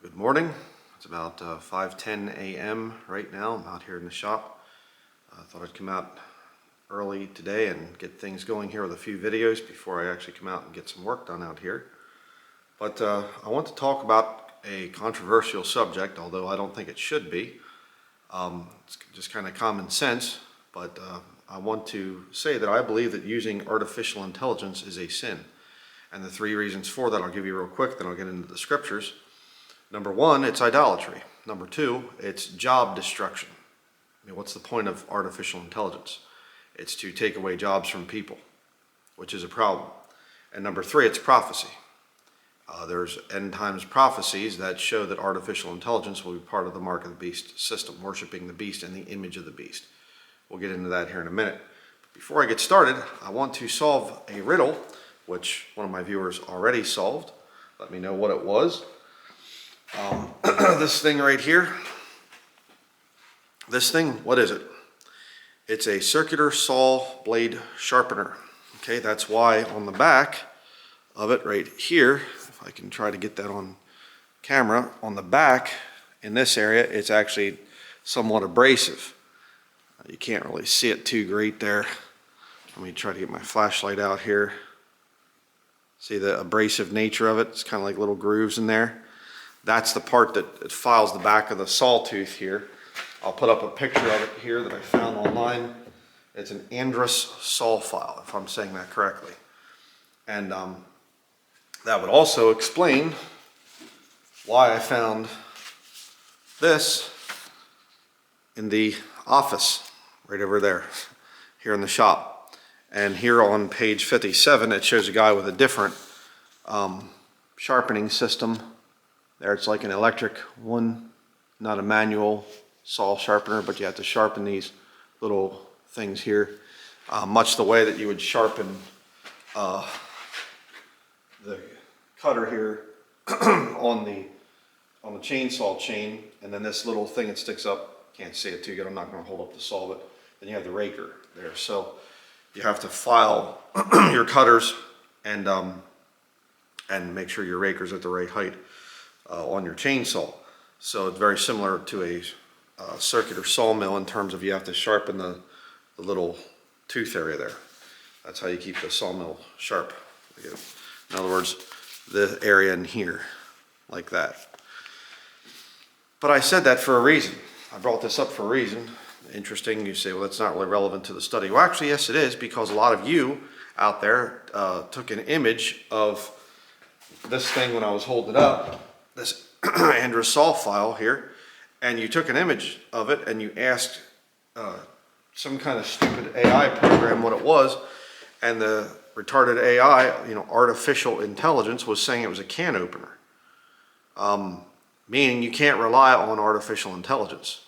Good morning. It's about 5:10 a.m. right now. I'm out here in the shop. I thought I'd come out early today and get things going here with a few videos before I actually come out and get some work done out here. But I want to talk about a controversial subject, although I don't think it should be. It's just kind of common sense, but I want to say that I believe that using artificial intelligence is a sin. And the three reasons for that I'll give you real quick, then I'll get into the scriptures. Number one, it's idolatry. Number two, it's job destruction. I mean, what's the point of artificial intelligence? It's to take away jobs from people, which is a problem. And number three, it's prophecy. There's end times prophecies that show that artificial intelligence will be part of the mark of the beast system, worshiping the beast and the image of the beast. We'll get into that here in a minute. But before I get started, I want to solve a riddle, which one of my viewers already solved. Let me know what it was. This thing right here, what is it? It's a circular saw blade sharpener. Okay, that's why on the back of it right here, if I can try to get that on camera, on the back in this area, it's actually somewhat abrasive. You can't really see it too great there. Let me try to get my flashlight out here. See the abrasive nature of it? It's kind of like little grooves in there. That's the part that files the back of the saw tooth here. I'll put up a picture of it here that I found online. It's an Andrus saw file, if I'm saying that correctly. And that would also explain why I found this in the office, right over there, here in the shop. And here on page 57, it shows a guy with a different sharpening system. There it's like an electric one, not a manual saw sharpener, but you have to sharpen these little things here, much the way that you would sharpen the cutter here on the chainsaw chain, and then this little thing that sticks up, can't see it too good, I'm not going to hold up the saw, but then you have the raker there. So you have to file your cutters and make sure your raker's at the right height on your chainsaw. So it's very similar to a circular sawmill in terms of you have to sharpen the little tooth area there. That's how you keep the sawmill sharp. In other words, the area in here, like that. But I said that for a reason. I brought this up for a reason. Interesting, you say, well, that's not really relevant to the study. Well, actually, yes, it is, because a lot of you out there took an image of this thing when I was holding it up, this Andrus saw file here, and you took an image of it and you asked some kind of stupid AI program what it was, and the retarded AI, artificial intelligence, was saying it was a can opener. Meaning you can't rely on artificial intelligence.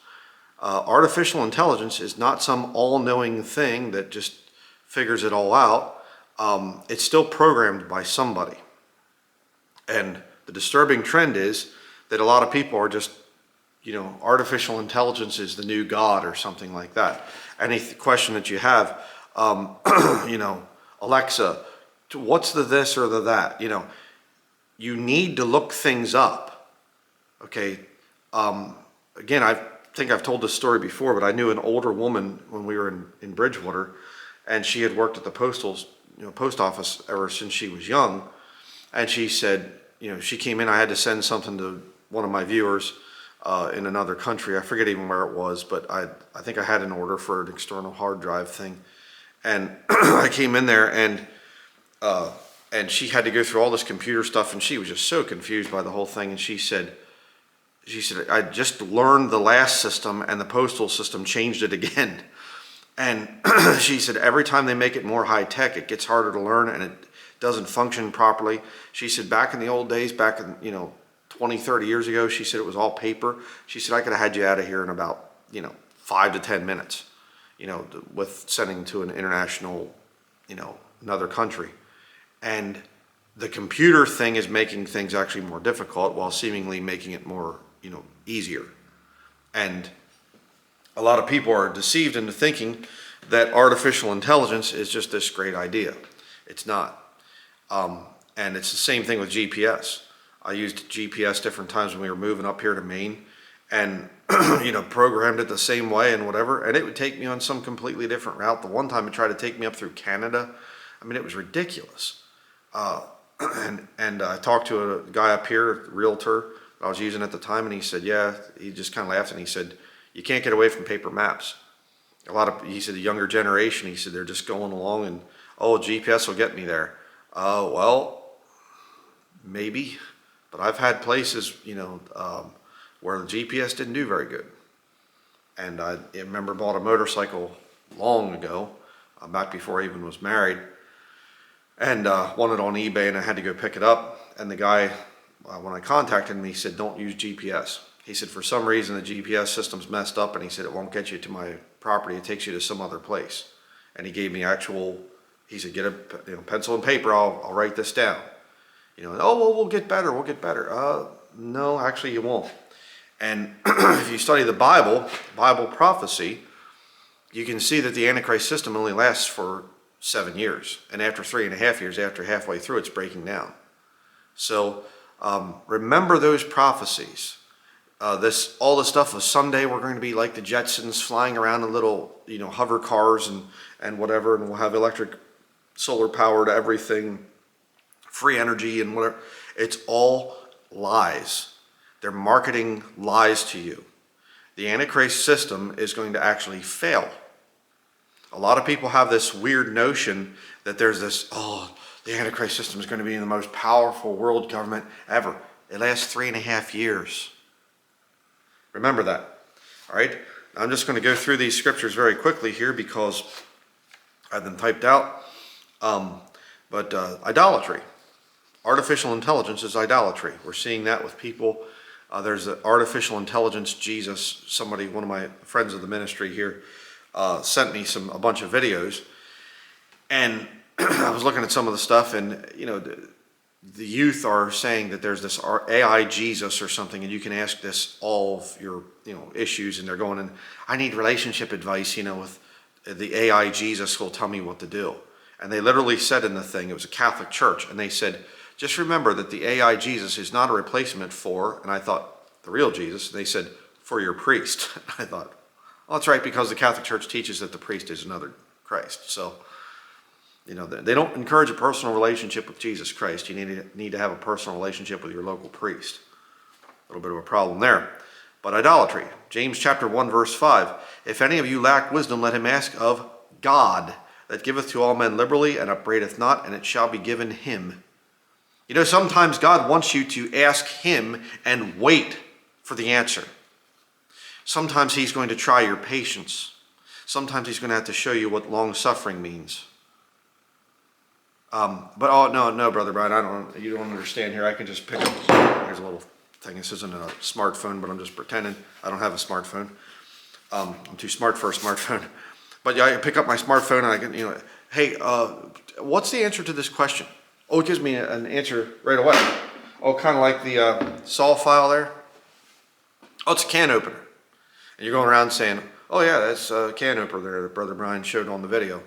Artificial intelligence is not some all-knowing thing that just figures it all out. It's still programmed by somebody. And the disturbing trend is that a lot of people are just, artificial intelligence is the new God or something like that. Any question that you have, Alexa, what's the this or the that? You need to look things up. Okay. Again, I think I've told this story before, but I knew an older woman when we were in Bridgewater, and she had worked at the post office ever since she was young. And she said, she came in, I had to send something to one of my viewers in another country. I forget even where it was, but I think I had an order for an external hard drive thing. And I came in there and she had to go through all this computer stuff, and she was just so confused by the whole thing. And she said, I just learned the last system and the postal system changed it again. And she said, every time they make it more high tech, it gets harder to learn and it doesn't function properly. She said back in the old days, back in 20, 30 years ago, she said it was all paper. She said I could have had you out of here in about 5 to 10 minutes, with sending to an international, another country. And the computer thing is making things actually more difficult while seemingly making it more easier. And a lot of people are deceived into thinking that artificial intelligence is just this great idea. It's not. And it's the same thing with GPS. I used GPS different times when we were moving up here to Maine, and programmed it the same way and whatever, and it would take me on some completely different route. The one time it tried to take me up through Canada. I mean, it was ridiculous. And I talked to a guy up here, a realtor I was using at the time, and he said, yeah, he just kind of laughed, and he said, you can't get away from paper maps. He said, the younger generation, he said, they're just going along and, oh, GPS will get me there. Well, maybe, but I've had places, where the GPS didn't do very good. And I remember bought a motorcycle long ago, back before I even was married, and wanted on eBay, and I had to go pick it up. And the guy, when I contacted him, he said, don't use GPS. He said, for some reason, the GPS system's messed up, and he said, it won't get you to my property. It takes you to some other place. And he gave me he said, get a pencil and paper. I'll write this down. Oh, well, we'll get better. We'll get better. No, actually, you won't. And if you study the Bible prophecy, you can see that the Antichrist system only lasts for 7 years. And after 3.5 years, after halfway through, it's breaking down. So remember those prophecies. All this stuff of someday we're going to be like the Jetsons, flying around in little, hover cars and whatever, and we'll have electric, solar powered everything, free energy and whatever. It's all lies. They're marketing lies to you. The Antichrist system is going to actually fail. A lot of people have this weird notion that there's this, the Antichrist system is going to be the most powerful world government ever. It lasts 3.5 years. Remember that. All right? I'm just going to go through these scriptures very quickly here because I've them typed out. But idolatry. Artificial intelligence is idolatry. We're seeing that with people. There's an artificial intelligence Jesus. One of my friends of the ministry here, sent me a bunch of videos, and I was looking at some of the stuff, and the youth are saying that there's this AI Jesus or something, and you can ask this all of your issues, and they're going, and I need relationship advice, with the AI Jesus will tell me what to do. And they literally said in the thing, it was a Catholic church, and they said, just remember that the AI Jesus is not a replacement for, and I thought, the real Jesus, and they said, for your priest. I thought, well, that's right, because the Catholic Church teaches that the priest is another Christ. So, they don't encourage a personal relationship with Jesus Christ. You need to have a personal relationship with your local priest. A little bit of a problem there. But idolatry, James chapter 1, verse 5. If any of you lack wisdom, let him ask of God, that giveth to all men liberally, and upbraideth not, and it shall be given him. Sometimes God wants you to ask him and wait for the answer. Sometimes he's going to try your patience. Sometimes he's going to have to show you what long-suffering means. No, Brother Brian, you don't understand here. I can just pick up, here's a little thing. This isn't a smartphone, but I'm just pretending I don't have a smartphone. I'm too smart for a smartphone. But yeah, I can pick up my smartphone and I can, hey, what's the answer to this question? Oh, it gives me an answer right away. Oh, kind of like the sol file there. Oh, it's a can opener. And you're going around saying, oh yeah, that's a can opener there that Brother Brian showed on the video.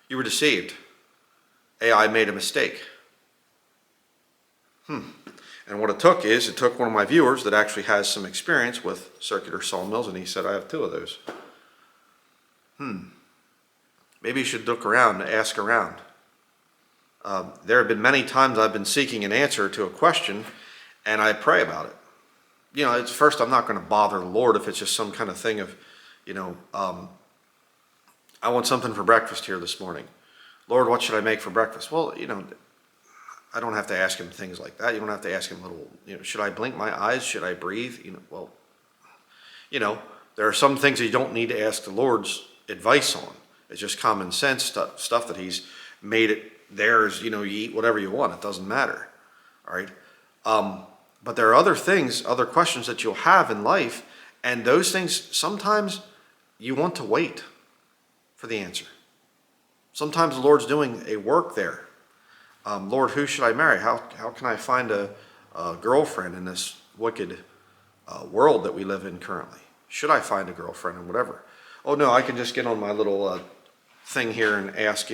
You were deceived. AI made a mistake. And what it took one of my viewers that actually has some experience with circular sawmills, and he said, I have 2 of those. Maybe you should look around and ask around. There have been many times I've been seeking an answer to a question, and I pray about it. It's first, I'm not going to bother the Lord if it's just some kind of thing of, I want something for breakfast here this morning. Lord, what should I make for breakfast? Well, I don't have to ask him things like that. You don't have to ask him should I blink my eyes? Should I breathe? There are some things that you don't need to ask the Lord's advice on. It's just common sense stuff that he's made it theirs. You eat whatever you want. It doesn't matter. All right. But there are other things, other questions that you'll have in life, and those things, sometimes you want to wait for the answer. Sometimes the Lord's doing a work there. Lord, who should I marry? How can I find a girlfriend in this wicked world that we live in currently? Should I find a girlfriend or whatever? Oh no, I can just get on my little thing here and ask,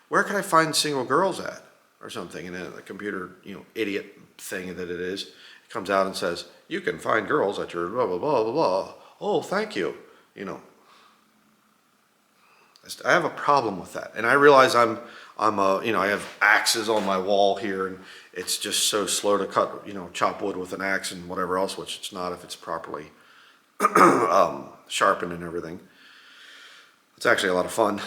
where can I find single girls at? or something, and then the computer, idiot thing that it is, it comes out and says, you can find girls at your blah, blah, blah, blah, blah. Oh, thank you. I have a problem with that. And I realize I have axes on my wall here, and it's just so slow to cut, chop wood with an axe and whatever else, which it's not if it's properly sharpened and everything. It's actually a lot of fun.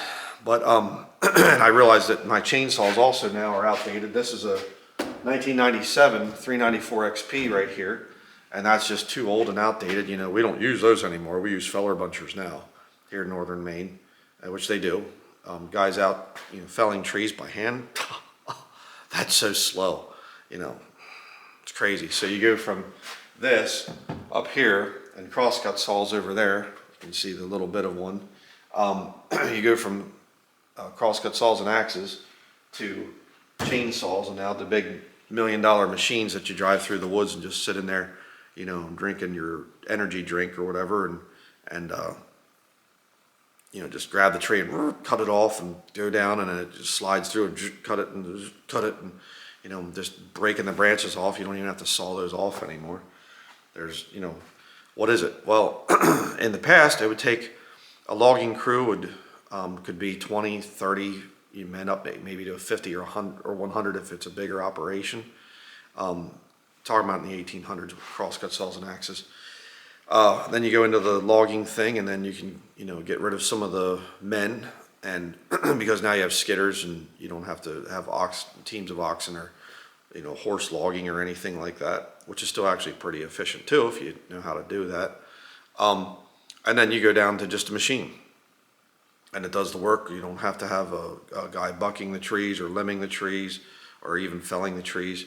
But and I realize that my chainsaws also now are outdated. This is a 1997 394 XP right here, and that's just too old and outdated. We don't use those anymore. We use feller bunchers now here in northern Maine, which they do. Guys out, felling trees by hand. That's so slow, it's crazy. So you go from this up here and crosscut saws over there. You can see the little bit of one. You go from crosscut saws and axes to chainsaws, and now the big $1 million machines that you drive through the woods and just sit in there, drinking your energy drink or whatever, and just grab the tree and cut it off and go down, and then it just slides through and cut it and just breaking the branches off. You don't even have to saw those off anymore. There's, what is it? Well, in the past, it would take a logging crew could be 20, 30 men up maybe to 50 or 100 or 100 if it's a bigger operation. Talking about in the 1800s with crosscut saws and axes. Then you go into the logging thing, and then you can, get rid of some of the men, and because now you have skidders and you don't have to have teams of oxen or, horse logging or anything like that, which is still actually pretty efficient too if you know how to do that. And then you go down to just a machine, and it does the work. You don't have to have a guy bucking the trees or limbing the trees or even felling the trees.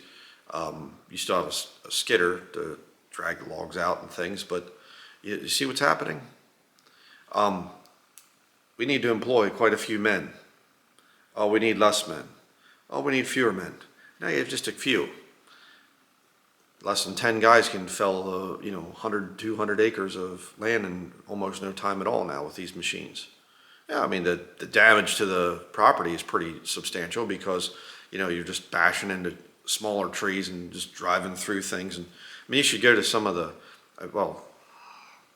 You still have a skidder to drag the logs out and things, but you see what's happening? We need to employ quite a few men. Oh, we need less men. Oh, we need fewer men. Now you have just a few. Less than 10 guys can fell, 100, 200 acres of land in almost no time at all now with these machines. Yeah, I mean, the damage to the property is pretty substantial because, you're just bashing into smaller trees and just driving through things. And I mean, you should go to some of the, well,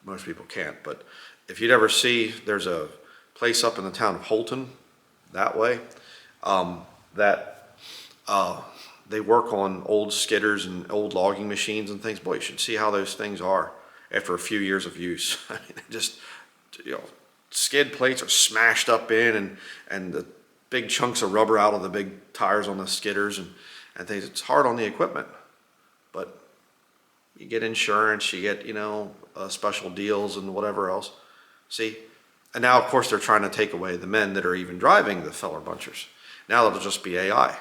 most people can't, but if you'd ever see, there's a place up in the town of Holton, that way, they work on old skidders and old logging machines and things. Boy, you should see how those things are after a few years of use. I mean, just, skid plates are smashed up in, and the big chunks of rubber out of the big tires on the skidders and things. It's hard on the equipment, but you get insurance, you get, special deals and whatever else. See? And now, of course, they're trying to take away the men that are even driving the feller bunchers. Now it'll just be AI.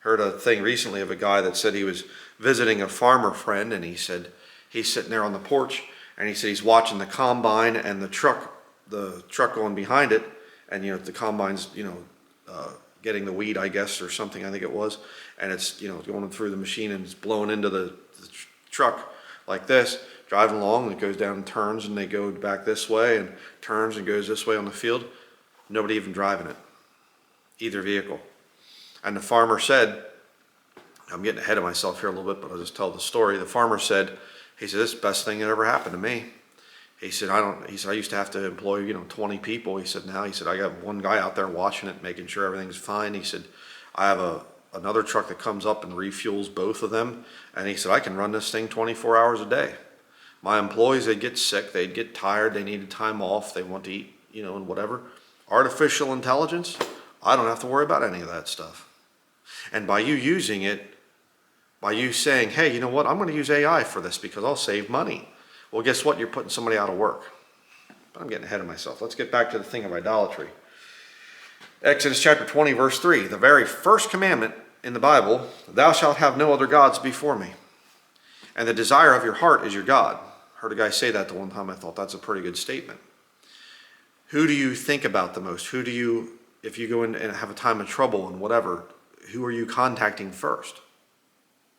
Heard a thing recently of a guy that said he was visiting a farmer friend, and he said he's sitting there on the porch, and he said he's watching the combine and the truck going behind it, and the combine's getting the weed, I guess, or something, I think it was, and it's going through the machine and it's blowing into the truck like this, driving along, and it goes down and turns, and they go back this way and turns and goes this way on the field. Nobody even driving it, either vehicle. And the farmer said, I'm getting ahead of myself here a little bit, but I'll just tell the story. The farmer said, he said, this is the best thing that ever happened to me. He said, I used to have to employ, 20 people. He said, now, I got one guy out there watching it, making sure everything's fine. He said, I have another truck that comes up and refuels both of them. And he said, I can run this thing 24 hours a day. My employees, they'd get sick, they'd get tired, they needed time off, they want to eat, and whatever. Artificial intelligence, I don't have to worry about any of that stuff. And by you using it, by you saying, hey, you know what, I'm going to use AI for this because I'll save money. Well, guess what? You're putting somebody out of work. But I'm getting ahead of myself. Let's get back to the thing of idolatry. Exodus chapter 20, verse 3, the very first commandment in the Bible, thou shalt have no other gods before me. And the desire of your heart is your God. Heard a guy say that the one time. I thought that's a pretty good statement. Who do you think about the most? Who do you, if you go in and have a time of trouble and whatever, who are you contacting first?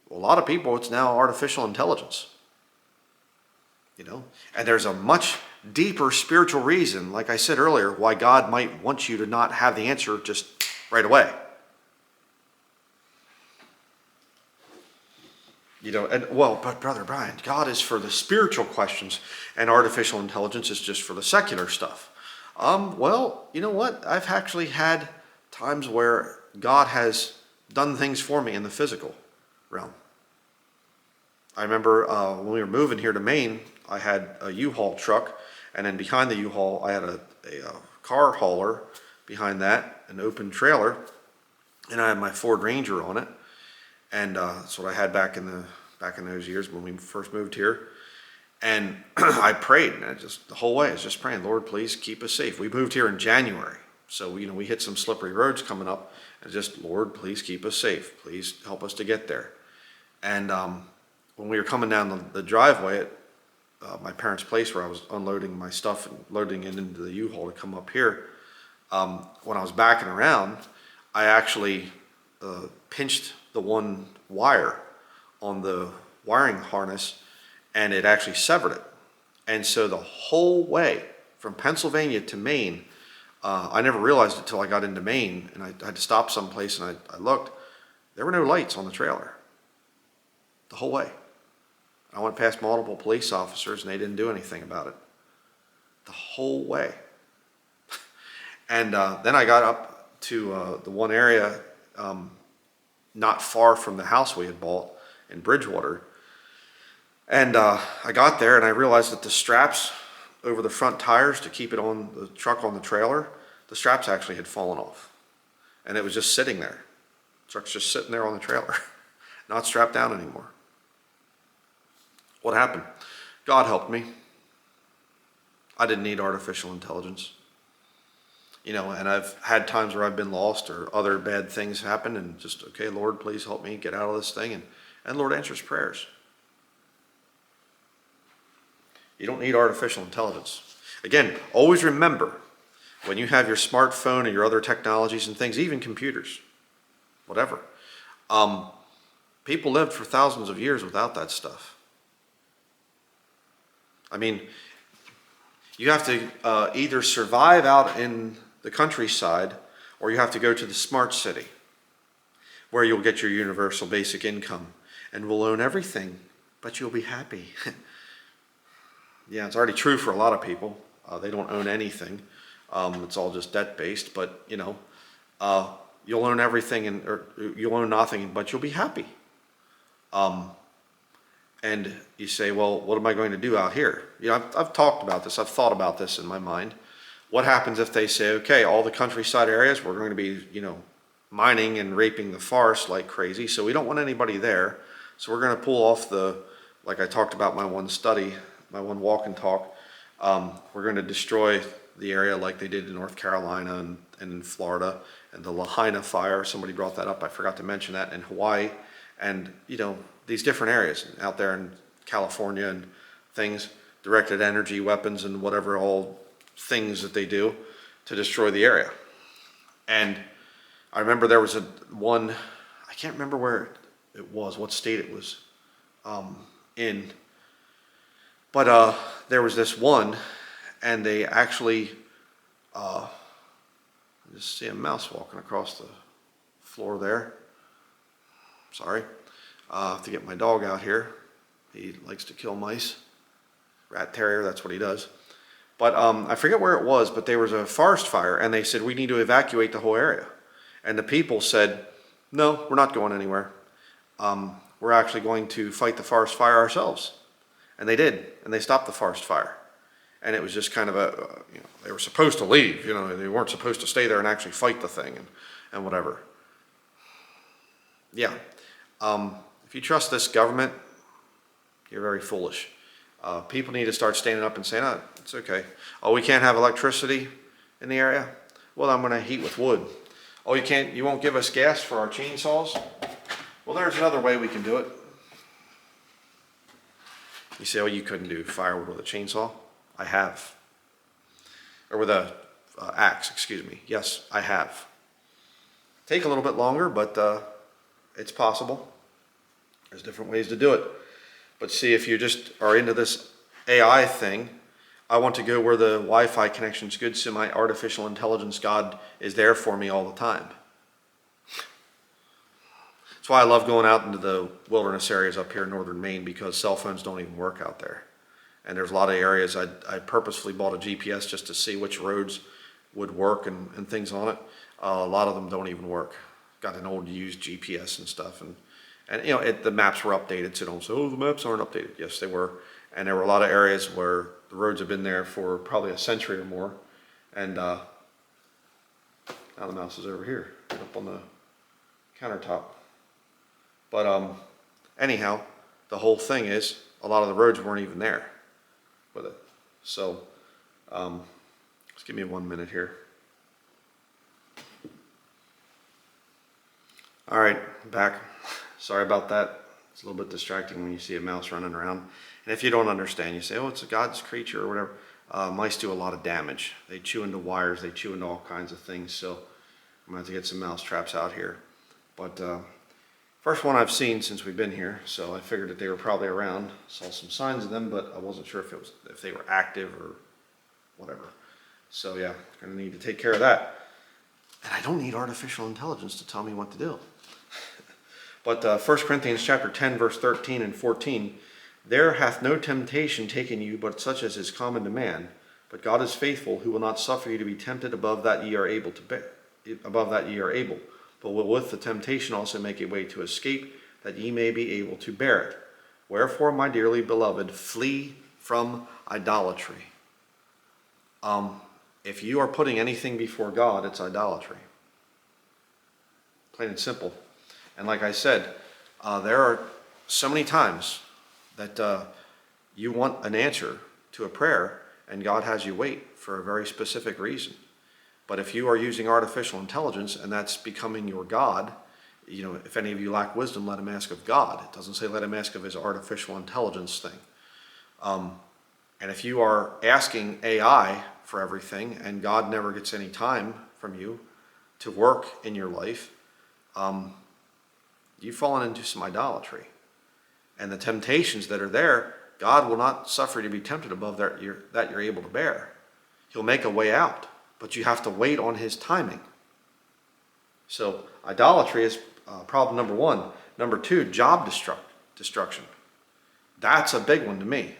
Well, a lot of people, it's now artificial intelligence. And there's a much deeper spiritual reason, like I said earlier, why God might want you to not have the answer just right away. And well, but Brother Brian, God is for the spiritual questions and artificial intelligence is just for the secular stuff. Well, you know what? I've actually had times where God has done things for me in the physical realm. I remember when we were moving here to Maine, I had a U-Haul truck, and then behind the U-Haul, I had a car hauler behind that, an open trailer, and I had my Ford Ranger on it. And that's what I had back in those years when we first moved here. And I prayed, and the whole way I was just praying, Lord, please keep us safe. We moved here in January, so we hit some slippery roads coming up, and just, Lord, please keep us safe. Please help us to get there. And when we were coming down the driveway at my parents' place where I was unloading my stuff and loading it into the U-Haul to come up here, when I was backing around, I actually pinched the one wire on the wiring harness, and it actually severed it. And so the whole way from Pennsylvania to Maine, I never realized it until I got into Maine, and I had to stop someplace, and I looked. There were no lights on the trailer the whole way. I went past multiple police officers, and they didn't do anything about it the whole way. And then I got up to the one area not far from the house we had bought in Bridgewater. And I got there and I realized that the straps over the front tires to keep it on the truck on the trailer, the straps actually had fallen off. And it was just sitting there. The truck's just sitting there on the trailer, not strapped down anymore. What happened? God helped me. I didn't need artificial intelligence. And I've had times where I've been lost or other bad things happen, and just, okay, Lord, please help me get out of this thing. And Lord answers prayers. You don't need artificial intelligence. Again, always remember, when you have your smartphone and your other technologies and things, even computers, whatever, people lived for thousands of years without that stuff. I mean, you have to either survive out in the countryside, or you have to go to the smart city, where you'll get your universal basic income and will own everything, but you'll be happy. Yeah, it's already true for a lot of people. They don't own anything. It's all just debt-based, but you'll own everything or you'll own nothing, but you'll be happy. And you say, well, what am I going to do out here? I've talked about this. I've thought about this in my mind. What happens if they say, okay, all the countryside areas, we're going to be, mining and raping the forest like crazy, so we don't want anybody there. So we're going to pull off like I talked about my one walk and talk, we're going to destroy the area like they did in North Carolina and in Florida, and the Lahaina fire, somebody brought that up, I forgot to mention that, in Hawaii, and, these different areas out there in California and things, directed energy weapons and whatever all things that they do to destroy the area. And I remember there was one, I can't remember where it was, what state it was in, but there was this one, and they actually, I just see a mouse walking across the floor there. Sorry. I have to get my dog out here. He likes to kill mice. Rat terrier, that's what he does. But I forget where it was, but there was a forest fire, and they said, we need to evacuate the whole area. And the people said, no, we're not going anywhere. We're actually going to fight the forest fire ourselves. And they did, and they stopped the forest fire. And it was just kind of they were supposed to leave, they weren't supposed to stay there and actually fight the thing and whatever. Yeah. If you trust this government, you're very foolish. People need to start standing up and saying, oh, it's okay. Oh, we can't have electricity in the area? Well, I'm going to heat with wood. Oh, you won't give us gas for our chainsaws? Well, there's another way we can do it. You say, oh, you couldn't do firewood with a chainsaw? I have. Or with a axe, excuse me. Yes, I have. Take a little bit longer, but it's possible. There's different ways to do it. But see, if you just are into this AI thing, I want to go where the Wi-Fi connection's good, so my artificial intelligence God is there for me all the time. That's That's why I love going out into the wilderness areas up here in northern Maine, because cell phones don't even work out there. And there's a lot of areas I purposefully bought a GPS just to see which roads would work and things on it. A lot of them don't even work. Got an old used GPS and stuff, and you know, the maps were updated, so don't say, oh, the maps aren't updated. Yes, they were. And there were a lot of areas where the roads have been there for probably a century or more. And now the mouse is over here, right up on the countertop. But anyhow, the whole thing is a lot of the roads weren't even there with it. So just give me 1 minute here. All right, back. Sorry about that. It's a little bit distracting when you see a mouse running around. And if you don't understand, you say, oh, it's a God's creature or whatever. Mice do a lot of damage. They chew into wires. They chew into all kinds of things. So I'm going to have to get some mouse traps out here. But first one I've seen since we've been here. So I figured that they were probably around. Saw some signs of them, but I wasn't sure if they were active or whatever. So yeah, going to need to take care of that. And I don't need artificial intelligence to tell me what to do. But 1 Corinthians chapter 10, verse 13 and 14, there hath no temptation taken you, but such as is common to man. But God is faithful, who will not suffer you to be tempted above that ye are able to bear, but will with the temptation also make a way to escape, that ye may be able to bear it. Wherefore, my dearly beloved, flee from idolatry. If you are putting anything before God, it's idolatry. Plain and simple. And like I said, there are so many times that you want an answer to a prayer, and God has you wait for a very specific reason. But if you are using artificial intelligence and that's becoming your God, you know, if any of you lack wisdom, let him ask of God. It doesn't say let him ask of his artificial intelligence thing. And if you are asking AI for everything and God never gets any time from you to work in your life, you've fallen into some idolatry. And the temptations that are there, God will not suffer you to be tempted above that you're able to bear. He'll make a way out, but you have to wait on his timing. So idolatry is problem number one. Number two, job destruction. That's a big one to me.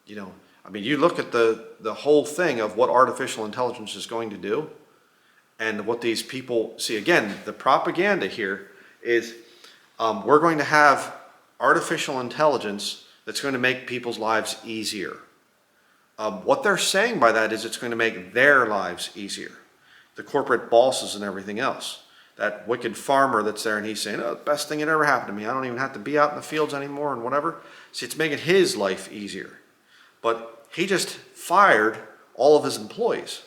You know, I mean, you look at the whole thing of what artificial intelligence is going to do and what these people see. Again, the propaganda here is we're going to have artificial intelligence that's going to make people's lives easier. What they're saying by that is it's going to make their lives easier. The corporate bosses and everything else. That wicked farmer that's there and he's saying, oh, the best thing that ever happened to me. I don't even have to be out in the fields anymore and whatever. See, it's making his life easier. But he just fired all of his employees.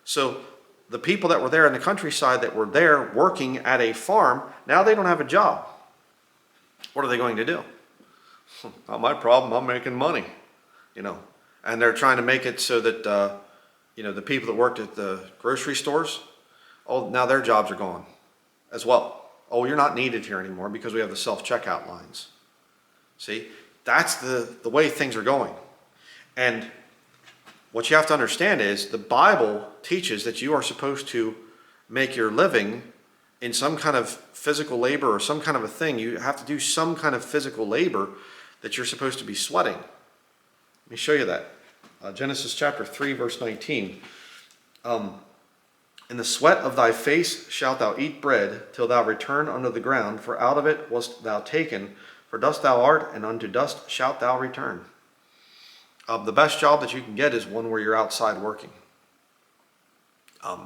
So the people that were there in the countryside that were there working at a farm, now they don't have a job. What are they going to do? Not my problem. I'm making money, you know. And they're trying to make it so that, you know, the people that worked at the grocery stores, oh, now their jobs are gone as well. Oh, you're not needed here anymore because we have the self-checkout lines. See, that's the way things are going. And what you have to understand is the Bible teaches that you are supposed to make your living in some kind of physical labor or some kind of a thing. You have to do some kind of physical labor that you're supposed to be sweating. Let me show you that. Genesis chapter 3, verse 19. In the sweat of thy face shalt thou eat bread till thou return unto the ground, for out of it wast thou taken. For dust thou art, and unto dust shalt thou return. The best job that you can get is one where you're outside working.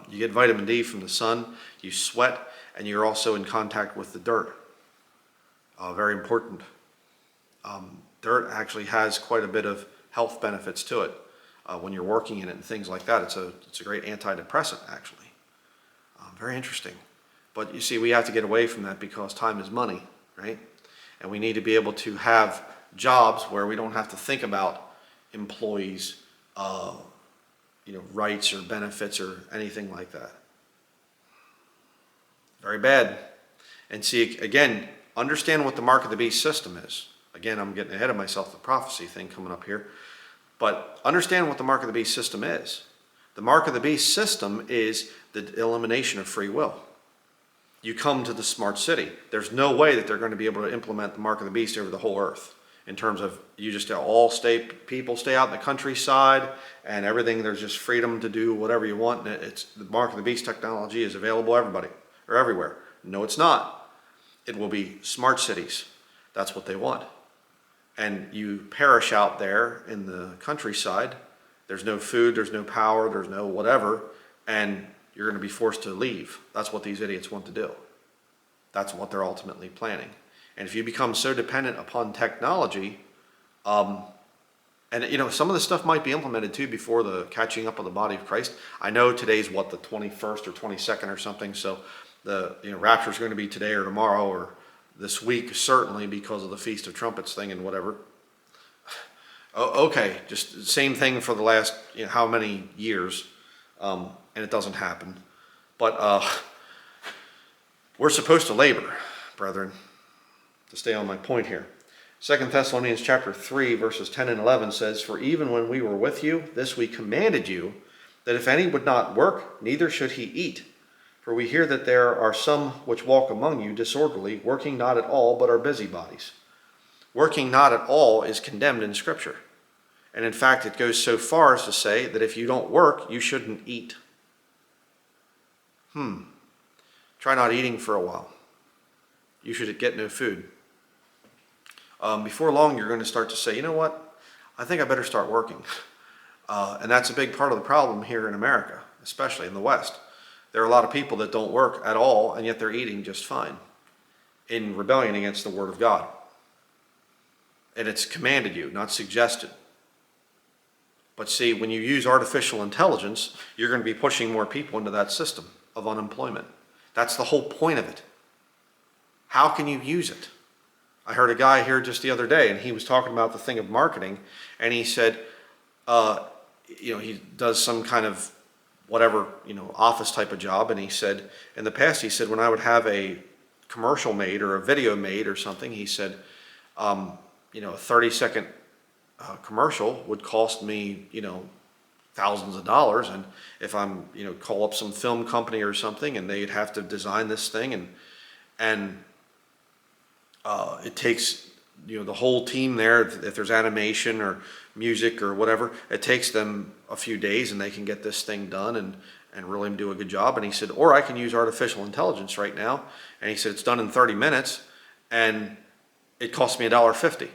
You get vitamin D from the sun, you sweat, and you're also in contact with the dirt. Very important. Dirt actually has quite a bit of health benefits to it. When you're working in it and things like that, it's a great antidepressant, actually. Very interesting. But you see, we have to get away from that because time is money, right? And we need to be able to have jobs where we don't have to think about employees, rights or benefits or anything like that. Very bad. And see, again, understand what the mark of the beast system is. Again, I'm getting ahead of myself, the prophecy thing coming up here. But understand what the mark of the beast system is. The mark of the beast system is the elimination of free will. you come to the smart city. There's no way that they're going to be able to implement the mark of the beast over the whole earth in terms of you just people stay out in the countryside and everything. There's just freedom to do whatever you want. And it's the mark of the beast technology is available to everybody or everywhere. No, it's not. It will be smart cities. That's what they want. And you perish out there in the countryside. There's no food, there's no power, there's no whatever, and you're going to be forced to leave. That's what these idiots want to do. That's what they're ultimately planning. And if you become so dependent upon technology, and some of this stuff might be implemented too before the catching up of the body of Christ. I know today's the 21st or 22nd or something, so the rapture is going to be today or tomorrow or this week, certainly because of the Feast of Trumpets thing and whatever. Okay, just same thing for the last how many years, and it doesn't happen. But we're supposed to labor, brethren, to stay on my point here. 2 Thessalonians chapter 3, verses 10 and 11 says, "For even when we were with you, this we commanded you, that if any would not work, neither should he eat. For we hear that there are some which walk among you disorderly, working not at all, but are busybodies." Working not at all is condemned in Scripture. And in fact, it goes so far as to say that if you don't work, you shouldn't eat. Try not eating for a while. You should get no food. Before long, you're going to start to say, you know what? I think I better start working. And that's a big part of the problem here in America, especially in the West. There are a lot of people that don't work at all, and yet they're eating just fine in rebellion against the Word of God. And it's commanded you, not suggested. But see, when you use artificial intelligence, you're going to be pushing more people into that system of unemployment. That's the whole point of it. How can you use it? I heard a guy here just the other day, and he was talking about the thing of marketing, and he said, he does some kind of whatever, office type of job, and he said, in the past, he said, when I would have a commercial made or a video made or something, he said, a 30-second commercial would cost me, thousands of dollars. And if I'm, call up some film company or something and they'd have to design this thing and it takes, the whole team there, if there's animation or music or whatever, it takes them a few days and they can get this thing done and really do a good job. And he said, or I can use artificial intelligence right now. And he said, it's done in 30 minutes and it costs me $1.50.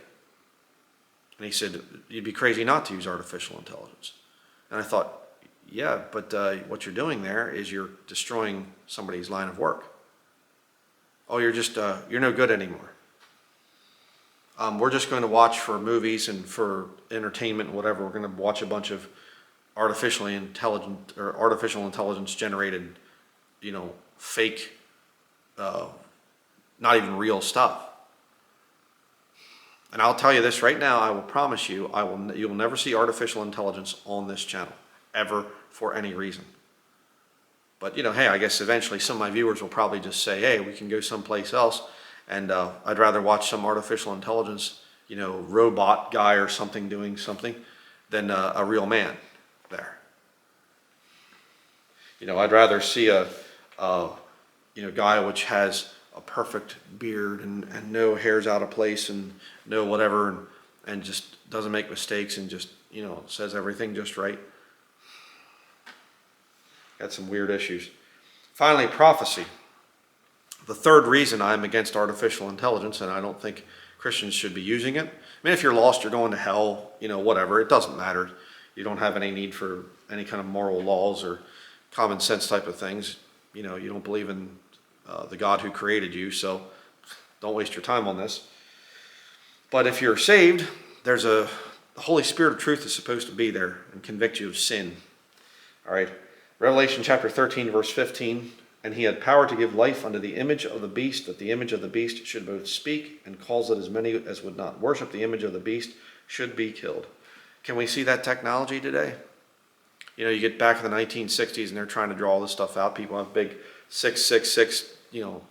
And he said, you'd be crazy not to use artificial intelligence. And I thought, yeah, but what you're doing there is you're destroying somebody's line of work. Oh, you're no good anymore. We're just going to watch for movies and for entertainment and whatever. We're going to watch a bunch of artificial intelligence generated, fake, not even real stuff. And I'll tell you this right now, I will promise you, you will never see artificial intelligence on this channel, ever, for any reason. But, hey, I guess eventually some of my viewers will probably just say, hey, we can go someplace else, and I'd rather watch some artificial intelligence, robot guy or something doing something than a real man there. I'd rather see a guy which has a perfect beard and no hairs out of place and no whatever and just doesn't make mistakes and just says everything just right. Got some weird issues. Finally, prophecy. The third reason I'm against artificial intelligence, and I don't think Christians should be using it. I mean, if you're lost, you're going to hell, whatever, it doesn't matter. You don't have any need for any kind of moral laws or common sense type of things. You don't believe in the God who created you, so don't waste your time on this. But if you're saved, the Holy Spirit of truth is supposed to be there and convict you of sin. All right. Revelation chapter 13, verse 15, and he had power to give life unto the image of the beast, that the image of the beast should both speak and cause that as many as would not worship the image of the beast should be killed. Can we see that technology today? You get back in the 1960s and they're trying to draw all this stuff out. People have big 666,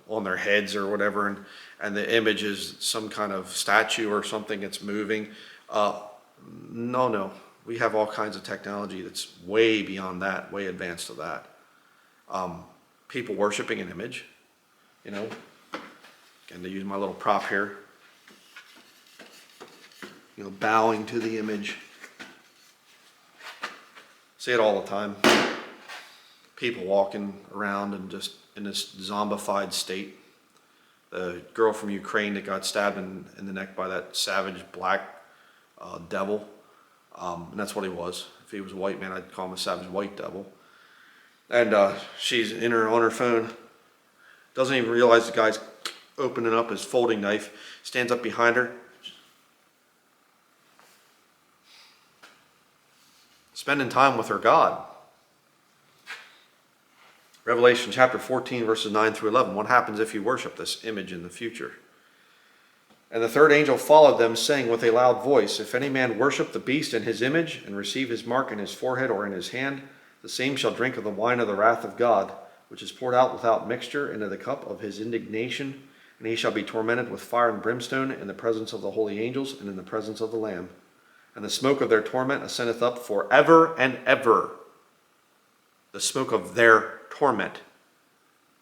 on their heads or whatever, and the image is some kind of statue or something that's moving. No. We have all kinds of technology that's way beyond that, way advanced to that. People worshiping an image. you know. Again, to use my little prop here. You know, bowing to the image. See it all the time. People walking around and just in this zombified state. The girl from Ukraine that got stabbed in the neck by that savage black devil. And that's what he was. If he was a white man, I'd call him a savage white devil. And she's on her phone. Doesn't even realize the guy's opening up his folding knife. Stands up behind her. Spending time with her God. Revelation chapter 14, verses 9 through 11. What happens if you worship this image in the future? And the third angel followed them, saying with a loud voice, if any man worship the beast in his image, and receive his mark in his forehead or in his hand, the same shall drink of the wine of the wrath of God, which is poured out without mixture into the cup of his indignation. And he shall be tormented with fire and brimstone in the presence of the holy angels and in the presence of the Lamb. And the smoke of their torment ascendeth up forever and ever. The smoke of their torment.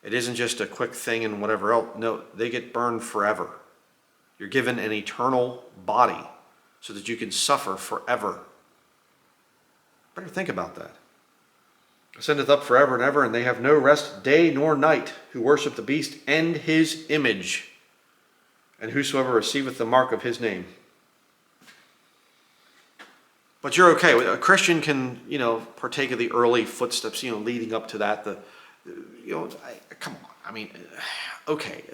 It isn't just a quick thing and whatever else. No, they get burned forever. You're given an eternal body so that you can suffer forever. Better think about that. Ascendeth up forever and ever, and they have no rest day nor night, who worship the beast and his image, and whosoever receiveth the mark of his name. But you're okay. A Christian can, partake of the early footsteps, leading up to that. Come on. I mean, okay.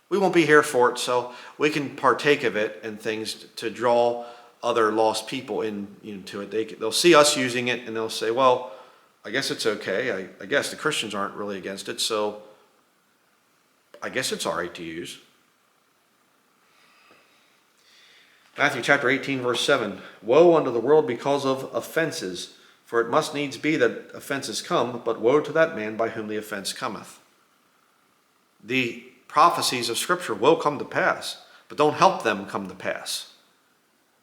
We won't be here for it, so we can partake of it and things to draw other lost people into it. They'll see us using it and they'll say, well, I guess it's okay. I guess the Christians aren't really against it, so I guess it's all right to use. Matthew chapter 18, verse 7. Woe unto the world because of offenses, for it must needs be that offenses come, but woe to that man by whom the offense cometh. The prophecies of Scripture will come to pass, but don't help them come to pass.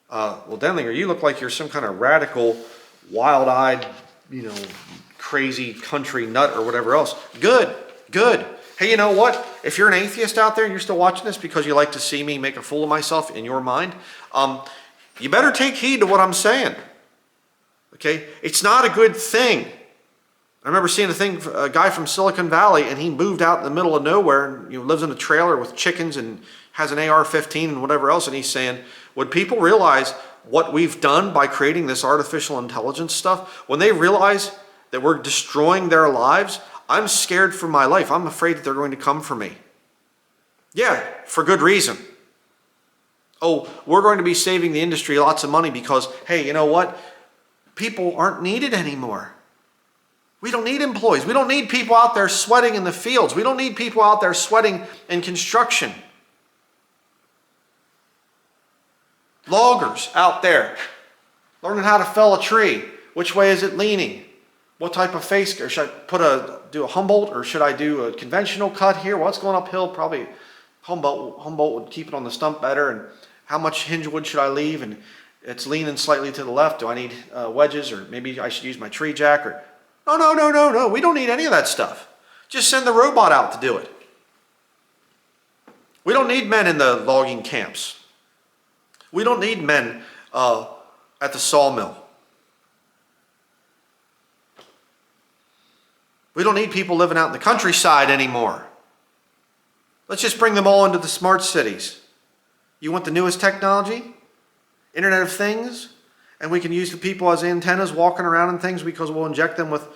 Well, Denlinger, you look like you're some kind of radical, wild-eyed, crazy country nut or whatever else. Good. Hey, you know what? If you're an atheist out there and you're still watching this because you like to see me make a fool of myself in your mind, you better take heed to what I'm saying. Okay? It's not a good thing. I remember seeing a guy from Silicon Valley, and he moved out in the middle of nowhere and lives in a trailer with chickens and has an AR-15 and whatever else, and he's saying, would people realize what we've done by creating this artificial intelligence stuff? When they realize that we're destroying their lives, I'm scared for my life. I'm afraid that they're going to come for me. Yeah, for good reason. Oh, we're going to be saving the industry lots of money because, hey, you know what? People aren't needed anymore. We don't need employees. We don't need people out there sweating in the fields. We don't need people out there sweating in construction. Loggers out there learning how to fell a tree. Which way is it leaning? What type of face? Or should I do a Humboldt, or should I do a conventional cut here? What's going uphill? Probably Humboldt would keep it on the stump better. And how much hinge wood should I leave? And it's leaning slightly to the left. Do I need wedges, or maybe I should use my tree jack? Or no. We don't need any of that stuff. Just send the robot out to do it. We don't need men in the logging camps. We don't need men at the sawmill. We don't need people living out in the countryside anymore. Let's just bring them all into the smart cities. You want the newest technology? Internet of Things? And we can use the people as antennas walking around and things because we'll inject them with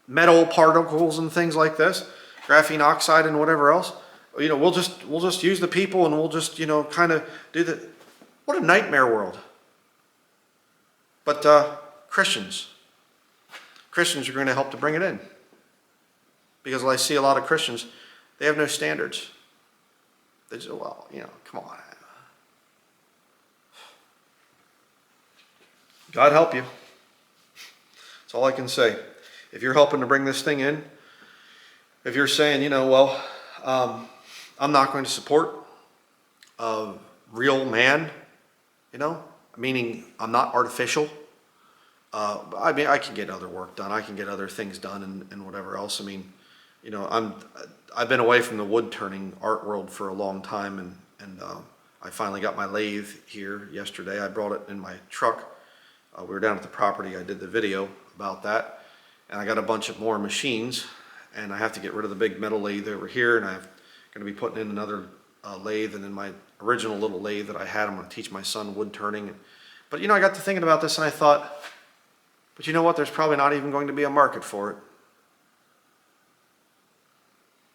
metal particles and things like this, graphene oxide and whatever else. We'll just use the people, and we'll just kind of do the. What a nightmare world. But Christians are going to help to bring it in, because I see a lot of Christians, they have no standards. They just, come on. God help you. That's all I can say. If you're helping to bring this thing in, if you're saying, I'm not going to support a real man, meaning I'm not artificial. I can get other work done. I can get other things done and whatever else. I've been away from the wood turning art world for a long time, and I finally got my lathe here yesterday. I brought it in my truck. We were down at the property. I did the video about that, and I got a bunch of more machines, and I have to get rid of the big metal lathe over here, and I'm going to be putting in another lathe, and then my original little lathe that I had, I'm going to teach my son wood turning. But I got to thinking about this, and I thought, but you know what? There's probably not even going to be a market for it.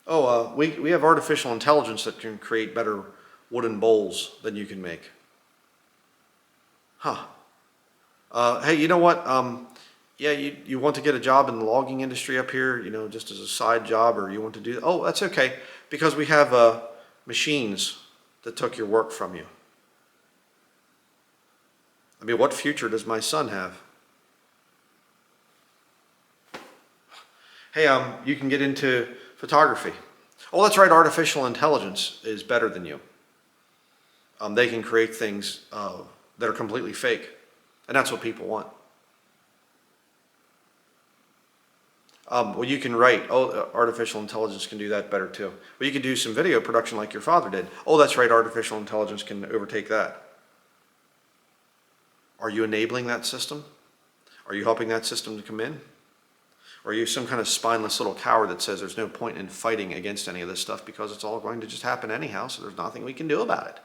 Oh, we have artificial intelligence that can create better wooden bowls than you can make. Huh. Hey, you know what? Yeah, you want to get a job in the logging industry up here, just as a side job, or you want to do, oh, that's okay, because we have machines that took your work from you. I mean, what future does my son have? Hey, you can get into photography. Oh, that's right, artificial intelligence is better than you. They can create things that are completely fake, and that's what people want. Well, you can write. Oh, artificial intelligence can do that better too. Well, you can do some video production like your father did. Oh, that's right, artificial intelligence can overtake that. Are you enabling that system? Are you helping that system to come in? Or are you some kind of spineless little coward that says there's no point in fighting against any of this stuff because it's all going to just happen anyhow, so there's nothing we can do about it?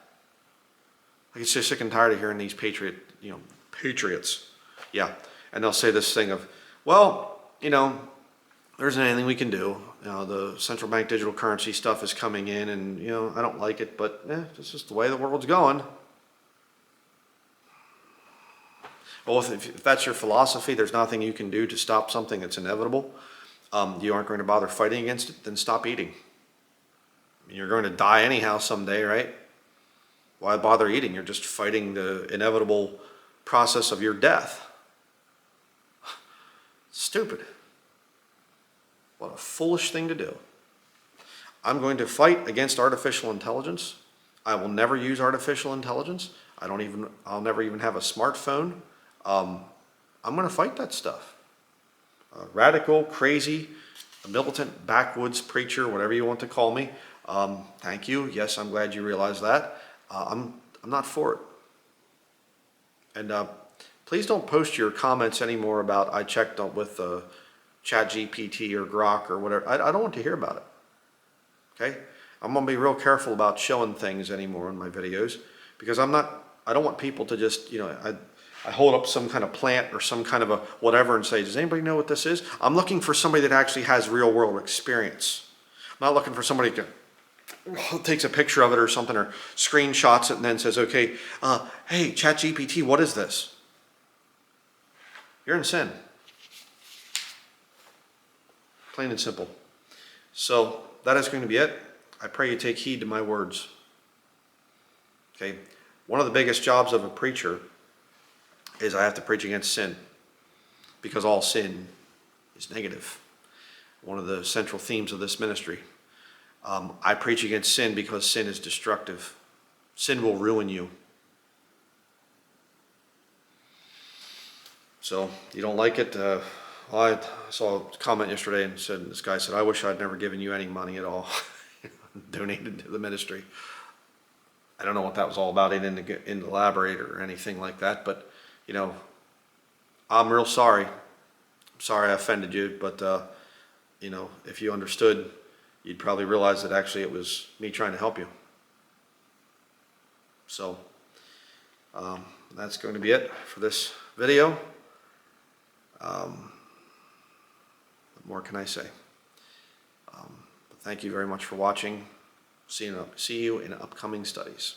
I get so sick and tired of hearing these patriots. Yeah, and they'll say this thing of, well, there isn't anything we can do. The central bank digital currency stuff is coming in, and I don't like it, but it's just the way the world's going. Well, if that's your philosophy, there's nothing you can do to stop something that's inevitable. You aren't going to bother fighting against it, then stop eating. I mean, you're going to die anyhow someday, right? Why bother eating? You're just fighting the inevitable process of your death. Stupid. What a foolish thing to do. I'm going to fight against artificial intelligence. I will never use artificial intelligence. I'll never even have a smartphone. I'm going to fight that stuff. Radical, crazy, a militant, backwoods preacher, whatever you want to call me. Thank you. Yes, I'm glad you realize that. I'm not for it. And please don't post your comments anymore about I checked with ChatGPT or Grok or whatever. I don't want to hear about it. Okay? I'm going to be real careful about showing things anymore in my videos because I don't want people to just, I hold up some kind of plant or some kind of a whatever and say, does anybody know what this is? I'm looking for somebody that actually has real world experience. I'm not looking for somebody that takes a picture of it or something or screenshots it and then says, okay, hey, ChatGPT, what is this? You're in sin. Plain and simple. So that is going to be it. I pray you take heed to my words. Okay. One of the biggest jobs of a preacher is I have to preach against sin because all sin is negative. One of the central themes of this ministry. I preach against sin because sin is destructive. Sin will ruin you. So you don't like it? I saw a comment yesterday and this guy said, I wish I'd never given you any money at all. Donated to the ministry. I don't know what that was all about. He didn't elaborate or anything like that, but I'm real sorry. I'm sorry I offended you, but if you understood, you'd probably realize that actually it was me trying to help you. So that's going to be it for this video. What more can I say? Thank you very much for watching. See you in upcoming studies.